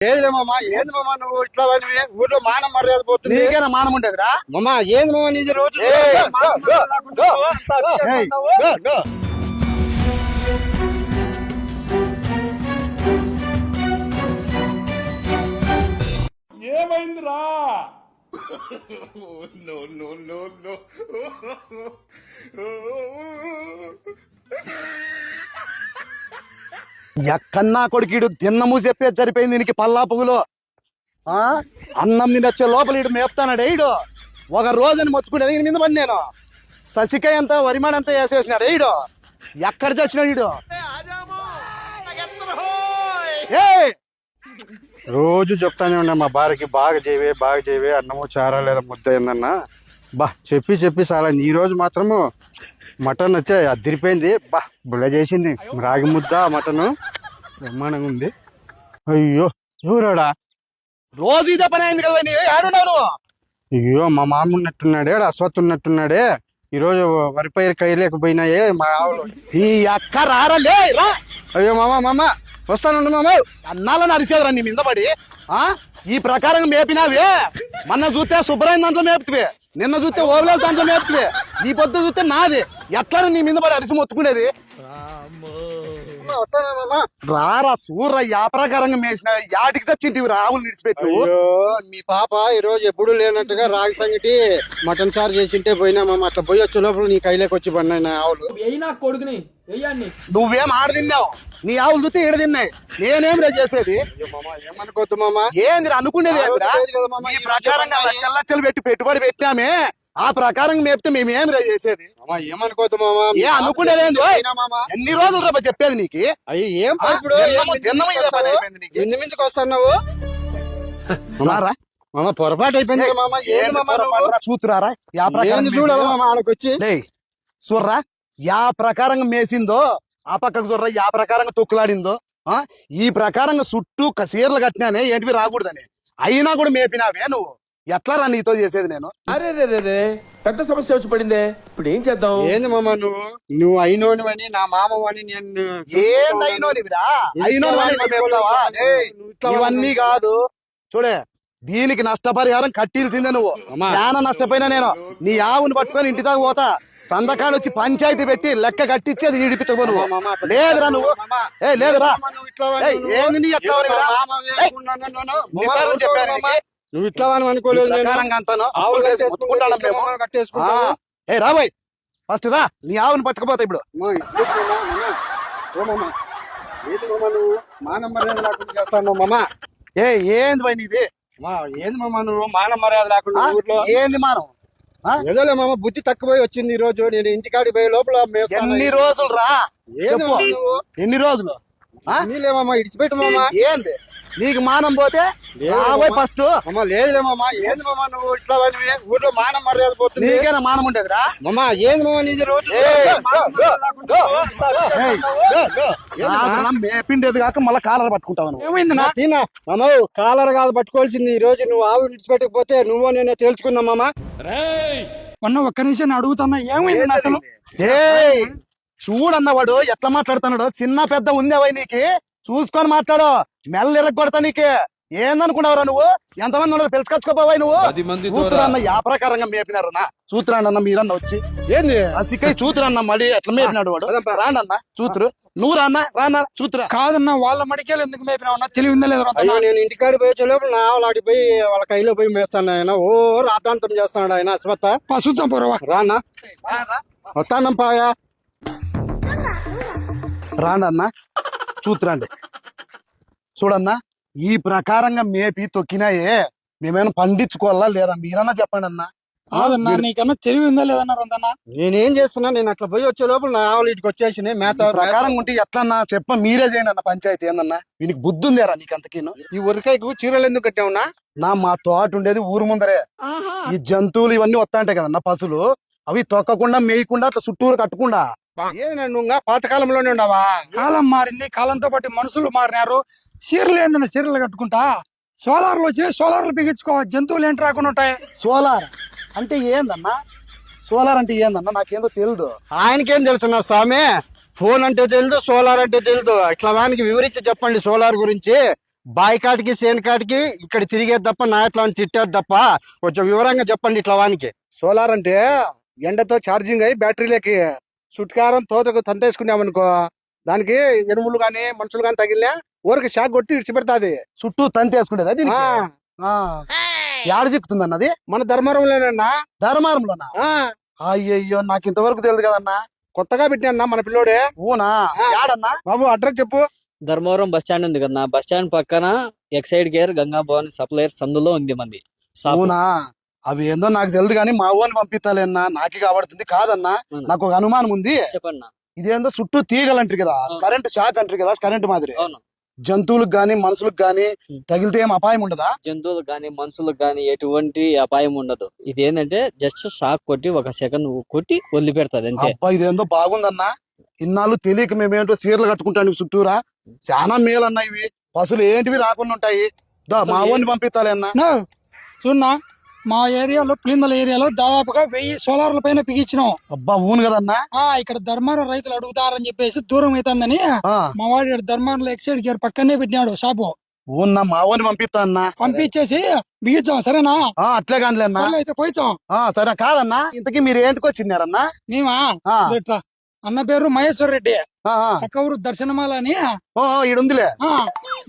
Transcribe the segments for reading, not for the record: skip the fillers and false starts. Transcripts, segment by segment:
ఏదిలే మామ, ఏంది మామ నువ్వు ఇట్లా వాడివి? ఊర్లో మానం మర్యాద పోతుంది. నీకేనా మానం ఉండేదిరా? మామ ఏంది మామ నీది రోజు ఏమైందిరా? ఎక్కన్నా కొడుకీడు తిన్నము చెప్పేది సరిపోయింది దీనికి పల్లా పువ్వులో. అన్నం తినొచ్చే లోపల ఇడు మేపుతానాడు ఈడు. ఒక రోజుని మొత్తుకునేది ఈయన మీద పడి నేను ససికాయ అంతా వరిమాడ అంతా వేసేసినాడు ఈడు. ఎక్కడ చచ్చినాడు ఈడు? రోజు చెప్తానే ఉన్నా మా భార్యకి బాగా చేయవే అన్నము చారా లేదా ముద్ద ఏందన్నా. బా చెప్పి చాలా ఈ రోజు మాత్రము మటన్ వచ్చే అదిరిపోయింది. బా బుల్ల చేసింది. రాగి ముద్ద మటను బ్రహ్మాండంగా ఉంది. అయ్యో ఎవరాడా? రోజు ఇదే పని అయింది కదా నీవు ఆడున్నావు. అయ్యో మా మామ ఉన్నట్టున్నాడే, అశ్వత్ ఉన్నట్టున్నాడే. ఈరోజు వరిపైరు కైలేకపోయినాయే మా ఆవులు. ఈ అక్క రారలే రా. అయ్యో మామ వస్తానుండు మామ. అన్నాలని అరిసేదరా నీ మీద పడి. ఈ ప్రకారంగా మేపినావే. మొన్న చూస్తే శుభ్రమైన దాంట్లో మేపుతువే, నిన్న చూస్తే ఓవలేస్ దాంట్లో మేపుతువే, ఈ పొద్దు చూస్తే నాది. ఎట్లా నీ మీద పడి అరిసి మొత్తుకునేది? రారా సూర్ర యా ప్రకారంగా మేసిన యాటికి చచ్చింటివి రావులు నిడిచిపెట్టు. మీ పాప ఈ రోజు ఎప్పుడు లేనట్టుగా రాగి సంగటి మటన్ సార్ చేసింటే పోయినా మామ. అట్లా పోయి వచ్చే లోపల నీ కైలోకి వచ్చి పడినాయి ఆవులు. కొడుకుని నువ్వేం ఆడ తిన్నావు? నీ ఆవులు చూస్తే ఈడ తిన్నాయి. నేనేం రా చేసేది? ఏమనుకోద్దు మామ. ఏంది అనుకునేది? ఈ ప్రకారంగా లచ్చలు పెట్టి పెట్టుబడి పెట్టామే, ఆ ప్రకారంగా మేపితే మేమేం రా చేసేది? ఏమనుకోద్దు మామ. ఏ అనుకునేది? ఎన్ని రోజులు రా చెప్పేది నీకు? ఏం ఎన్ని మించుకు వస్తున్నావు రారా మామ? పొరపాటు అయిపోయింది మామ. చూతురారా చూడాలి మామ ఆడకొచ్చి. చూర్రా యా ప్రకారంగా మేసిందో ఆ పక్కకు చూర్రా యా ప్రకారంగా తొక్కులాడిందో. ఈ ప్రకారంగా చుట్టూ కసీర్లు కట్టినానే ఏంటివి రాకూడదని, అయినా కూడా మేపినావే నువ్వు. ఎట్లా రా నీతో చేసేది నేను? అరే పెద్ద సమస్య వచ్చి పడిందే. ఇప్పుడు ఏం చేద్దాం? ఏంది మామ నువ్వు అయినోనివని నా మామవని నేను ఏంది అయినోనివిరా? అయినోనివని మేపుతావా? ఇవన్నీ కాదు చూడే, దీనికి నష్టపరిహారం కట్టిల్సిందే నువ్వు. చాలా నష్టపోయినా నేను నీ ఆవుని పట్టుకొని ఇంటి దాకా పోతా. సంతకాలు వచ్చి పంచాయతీ పెట్టి లెక్క కట్టించేది ఈడిపించబో నువ్వు. లేదురా నువ్వు. లేదురా. ఏంది నీ చెప్పాను నువ్వు ఇట్లా అనుకోలేదు. రాబోయ్ ఫస్ట్ రా, నీ ఆవుని పట్టుకుపోతా ఇప్పుడు. ఏంది పోయి నీది? ఏంది మామ నువ్వు మాన మర్యాద లేకుండా ఊర్లో? ఏంది మానం? ఏదోలే మామ, బుద్ధి తక్కువ వచ్చింది ఈ రోజు. నేను ఇంటికాడికి పోయే లోపల ఎన్ని రోజులు రా? ఎన్ని రోజులు? నీలేమమ్మా ఇడిచిపెట్టు మామ. ఏంది నీకు మానం పోతే ఫస్ట్? లేదులే మామ. ఏంది మామ నువ్వు ఇట్లా వాడివి? ఊర్లో మానం మర్యాద పోతుంది. నీకేనా మానం ఉండేదిరా? మామ ఏంది మామ నీది రోజు మేపిండేది కాక మళ్ళీ కాలర్ పట్టుకుంటావు. ఏమైంది మామ? కాలర్ కాదు పట్టుకోవాల్సింది. ఈ రోజు నువ్వు ఆవు విడిచిపెట్టకపోతే నువ్వు నేనే తేల్చుకున్నా మామ. ఒక్క నిమిషం అడుగుతున్నా, ఏమైంది అసలు? చూడన్నవాడు ఎట్లా మాట్లాడుతున్నాడు. చిన్న పెద్ద ఉందేవై నీకు? చూసుకొని మాట్లాడు. మెల్ల ఇరగొడతా నీకు. ఏందనుకున్నావురా నువ్వు? ఎంతమంది ఉన్నారు పిలుచుకొచ్చుకోపోవాయి నువ్వు? చూతురన్న యా ప్రకారంగా మేపినారు నా చూతురాండన్న. మీరన్న వచ్చి ఏంది అసికై చూతురన్న మడి ఎట్లా మేపినాడు వాడు. రాండన్న చూతురు. నువ్వు రాన్న చూతురా. కాదన్నా వాళ్ళ మడికేలు ఎందుకు మేపినావన్నా? తెలివిందా లేదా? నేను ఇంటికాడి పోయే లోపల నా ఆవులాడికి పోయి వాళ్ళ కైలో పోయి మేస్తాను. ఆయన ఓ రాతాంతం చేస్తున్నాడు ఆయన అశ్వత్థ. పశుత్వం పొరవా రానా వస్తానం పాయా. రాండన్న చూతురండి. చూడన్నా ఈ ప్రకారంగా మేపి తొక్కినాయే మేమేమైనా పండించుకోవాలా లేదా? మీరన్నా చెప్పండి అన్న. కాదన్నా నీకన్నా తెలివిందా లేదన్నా? నేనేం చేస్తున్నా? నేను అట్లా పోయి వచ్చే లోపల నా ఆవులు ఇటుకు వచ్చేసి మేత ప్రకారం ఉంటే ఎట్లన్నా చెప్ప మీరే చేయండి అన్న. పంచాయతీ ఏందన్నా? వీనికి బుద్ధి ఉందేరా నీకు అంతకీను? ఈ ఉరకాయకు చీరలు ఎందుకు కట్టావునా? మా తోట ఉండేది ఊరు ముందరే. ఈ జంతువులు ఇవన్నీ వస్తాంటాయి కదన్నా పశువులు, అవి తొక్కకుండా మేయకుండా అట్లా చుట్టూరు కట్టకుండా. నువ్వు పాతకాలంలోనే ఉండవా? కాలం మారింది, కాలంతో పాటు మనుషులు మారినారు. చీరలు ఏందన్నా చీరలు కట్టుకుంటా? సోలార్లు వచ్చినాయి, సోలార్లు బిగించుకో. జంతువులు ఏంటి రాకుండా ఉంటాయి. సోలార్ అంటే ఏందన్నా? సోలార్ అంటే ఏందన్నా? నాకేందో తెలియదు. ఆయనకేం తెలుసు నా స్వామి? ఫోన్ అంటే తెలియదు, సోలార్ అంటే తెలియదు. ఇట్లా వానికి వివరించి చెప్పండి సోలార్ గురించి. బాయి కాటికి సేను కాటికి ఇక్కడ తిరిగేది తప్ప నా ఎట్లా తిట్టేది తప్ప కొంచెం వివరంగా చెప్పండి ఇట్లా వానికి. సోలార్ అంటే ఎండతో ఛార్జింగ్ అయ్యి బ్యాటరీలకి చుట్కారం తోతకు తంతేసుకున్నామనుకో, దానికి ఎనుములు గాని మనుషులు గాని తగిలినా ఊరికి షాక్ కొట్టి ఇడిచిపెడతాది. చుట్టూ తంతి వేసుకునేది అది. ఆ, యాడ చిక్కుతుంది అన్నది? మన ధర్మవరంలోనన్నా. ధర్మారంలోనా? ఆ, అయ్యయ్యో, నాకు ఇంతవరకు తెలియదు కదన్నా. కొత్తగా పెట్టినా మన పిల్లోడే. ఊనా? యాడన్నా బాబు అడ్రస్ చెప్పు. ధర్మవరం బస్ స్టాండ్ ఉంది కదా, బస్ స్టాండ్ పక్కన Exide gear Ganga Bhavan supplier సందులో ఉంది మంది షాపు. ఊనా? అవి ఏందో నాకు తెలియదు కానీ మా ఊని పంపిస్తాలేనా, నాకే కాబడుతుంది కాదన్నా. అవునా? నాకు ఒక అనుమానం ఉంది. చెప్పన్నా. ఇదేందో చుట్టూ తీగలంటారు కదా, అవును. కరెంట్ షాక్ అంటారు కదా, కరెంట్ మాదిరి. అవును, జంతువులకు గాని మనుషులకు గాని తగిలితే ఏం అపాయం ఉండదా? జంతువులకు గాని మనుషులకు గాని ఎటువంటి అపాయం ఉండదు. ఇది ఏంటంటే జస్ట్ షాక్ కొట్టి ఒక సెకండ్ కొట్టి వదిలిపెడతాది అంతే. అబ్బా, ఇదేందో బాగుందన్నా. ఇన్నాళ్ళు తెలియక మేమేంటో చీరలు కట్టుకుంటాను చుట్టూరా. చాలా మేలన్నా ఇవి. పశువులు ఏంటివి రాకుండా ఉంటాయి. మా ఊరిని పంపిస్తాలే అన్నా. నో చూడన్నా, మా ఏరియాలో పులిందల ఏరియాలో దాదాపుగా 1000 సోలార్ల పైన బిగించినాం. అబ్బా, ఊను కదన్నా. ఇక్కడ ధర్మారం రైతులు అడుగుతారని చెప్పేసి దూరం అవుతుందని ఆ, మా వాడు ఈడ ధర్మారంలో ఎక్సైడ్ గేర్ పక్కనే పెట్టినాడు షాపు. ఊన్నా మా ఊరిని పంపిస్తా అన్నా. పంపించేసి బిగించాం. సరేనా? అట్లే కానిలే అన్నా. సరే అయితే పోయిచాం. సరే కాదన్నా, ఇంతకీ మీరు ఏంటికి వచ్చినారన్నా? మేమా ఆ, ఇట్లా అన్న పేరు మహేశ్వర్ రెడ్డి, ఆ, ఆ. పక్క ఊరు దర్శనమాల అని. ఈడుందిలే.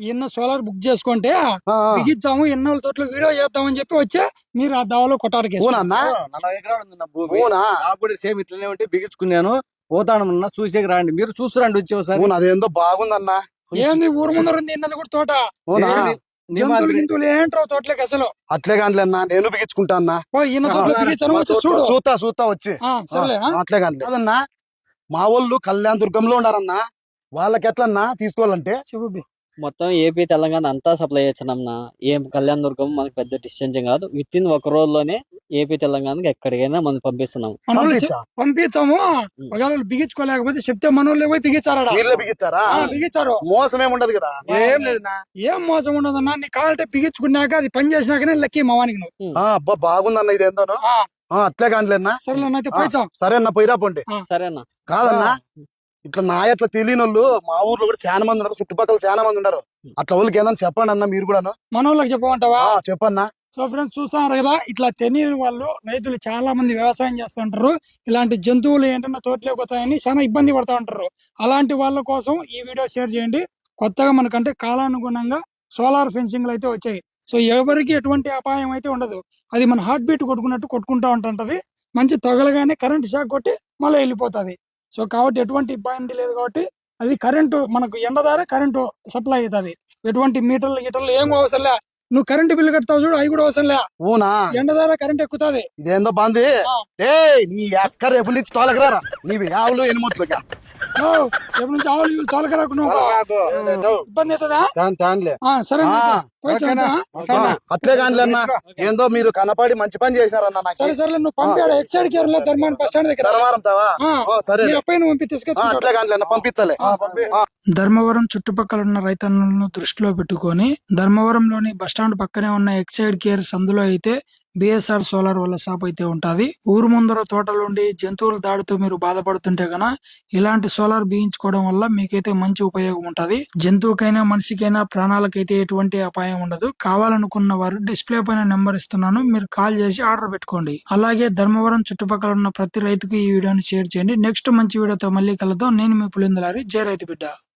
ఈయన సోలార్ బుక్ చేసుకుంటే ఆ, ఆ. బిగించాము. ఎన్నోళ్ళ తోటలో వీడియో చేద్దామని చెప్పి వచ్చే మీరు ఆ దావలో కొట్టారికి ఊనన్నా? 40 ఎకరాలు ఉంది నా భూమి. ఊనా? నాకు కూడా సేమ్ ఇట్లనే ఉంటే బిగించుకున్నాను. పోతాను చూసేకి రండి, మీరు చూస్తురండి వచ్చి ఒకసారి. ఊను, అదేందో బాగుందన్నా. ఏంది ఊరు ముందర ఉంది ఇన్నది కూడా తోట. ఊనా? జంతువులు గింతువులు ఏంట్రో తోటలోకి అసలు. అట్లే కానిలే అన్నా, నేను బిగించుకుంటా అన్నా. ఓ ఈయన తోటలో బిగించాను, వచ్చి చూడు. చూస్తా వచ్చి. సరేలే. అట్లే కానిలే కాదన్నా. మా వాళ్ళు కళ్యాణ దుర్గంలో ఉన్నారన్నా. వాళ్ళకి ఎట్లన్నా తీసుకోవాలంటే? చెప్పు బి. మొత్తం ఏపీ తెలంగాణ అంతా సప్లై చేస్తున్నాంనా. ఏం కళ్యాణ దుర్గం మనకి పెద్ద డిస్టెన్స్ కాదు. విత్ ఇన్ ఒక రోజులోనే ఏపీ తెలంగాణకి ఎక్కడికైనా మనం పంపిస్తున్నాం. మనోళ్ళు పంపించా? పంపించాము. ఒకవేళ వాళ్ళు బిగించుకోలేకపోతే చెప్తే మనోళ్ళే పోయి బిగించారా. వీళ్ళే బిగిస్తారా? బిగించారు. మోసం ఏముండదు కదా. ఏం లేదు నా. ఏం మోసం ఉండదన్నా, నీ కావాలంటే బిగించుకున్నాక అది పని చేసినాకనే లెక్కి మావానికి నువ్వు. అబ్బా, బాగుందన్న ఇదేందోనో. అట్లే కానిలేనా? సరేలే అయితే పోయిచాం. సరే అన్న, పోయిరా పోండి. సరేనా? కాదన్నా, ఇట్లా నా ఎట్లా తెలియని వాళ్ళు మా ఊర్లో కూడా చాలా మంది ఉన్నారు, చుట్టుపక్కల చాలా మంది ఉన్నారు. అట్లా వాళ్ళకి ఏదన్నా చెప్పండి అన్న, మీరు కూడాను. మనోళ్ళకి చెప్పమంటావా? చెప్పన్నా. సో ఫ్రెండ్స్ చూస్తున్నారు కదా, ఇట్లా తెలియని వాళ్ళు రైతులు చాలా మంది వ్యవసాయం చేస్తుంటారు. ఇలాంటి జంతువులు ఏంటన్నా తోటలోకి వచ్చాయని చాలా ఇబ్బంది పడుతూ ఉంటారు. అలాంటి వాళ్ళ కోసం ఈ వీడియో షేర్ చేయండి. కొత్తగా మనకంటే కాలానుగుణంగా సోలార్ ఫెన్సింగ్లు అయితే వచ్చాయి. సో ఎవరికి ఎటువంటి అపాయం అయితే ఉండదు. అది మన హార్ట్ బీట్ కొట్టుకున్నట్టు కొట్టుకుంటా ఉంటుంటది. మంచి తగలగానే కరెంట్ షాక్ కొట్టి మళ్ళీ వెళ్ళిపోతుంది. సో కాబట్టి ఎటువంటి ఇబ్బంది లేదు. కాబట్టి అది కరెంటు మనకు ఎండ ద్వారా కరెంటు సప్లై అవుతుంది. ఎటువంటి మీటర్లు గిటర్లు ఏం అవసరం లే. నువ్వు కరెంటు బిల్లు కడతావు చూడు, అవి కూడా అవసరం లే. ఊనా? ఎండ ద్వారా కరెంట్ ఎక్కుతుంది. ఇదేందో బాంది. ఆ. నీ ఎక్క రేపు నుంచి తోలకరారా నీవి ఆవులు ఎనిమోట్లుగా. ఎప్పటి నుంచి ఆవులు తోలకరాకుండా ఇబ్బంది అవుతుందా? సరే అట్లే కానిలే అన్న. ఏందో మీరు కనపడి మంచి పని చేసినారన్న నాకు. సరే సరే నువ్వు పంపాడు ఎక్సైడ్ కేర్ లో ధర్మాన్ బస్ స్టాండ్ దగ్గర. ధర్మవరం తావా? సరే, మీ అబ్బాయిని పంపి తీసుకొచ్చి. అట్లే కానిలే అన్న, పంపిస్తలే. ధర్మవరం చుట్టుపక్కల ఉన్న రైతన్నులను దృష్టిలో పెట్టుకొని ధర్మవరంలోని బస్టాండ్ పక్కనే ఉన్న ఎక్సైడ్ కేర్ సందులో అయితే బిఎస్ఆర్ సోలార్ వాళ్ళ షాప్ అయితే ఉంటది. ఊరు ముందర తోటలుండి జంతువుల దాడితో మీరు బాధపడుతుంటే గన ఇలాంటి సోలార్ బిగించుకోవడం వల్ల మీకైతే మంచి ఉపయోగం ఉంటది. జంతువుకైనా మనిషికైనా ప్రాణాలకైతే ఎటువంటి అపాయం ఉండదు. కావాలనుకున్న వారు డిస్ప్లే పైన నెంబర్ ఇస్తున్నాను, మీరు కాల్ చేసి ఆర్డర్ పెట్టుకోండి. అలాగే ధర్మవరం చుట్టుపక్కల ఉన్న ప్రతి రైతుకు ఈ వీడియోని షేర్ చేయండి. నెక్స్ట్ మంచి వీడియోతో మళ్ళీ కలుద్దాం. నేను మీ పులిందలారి, జై రైతు బిడ్డ.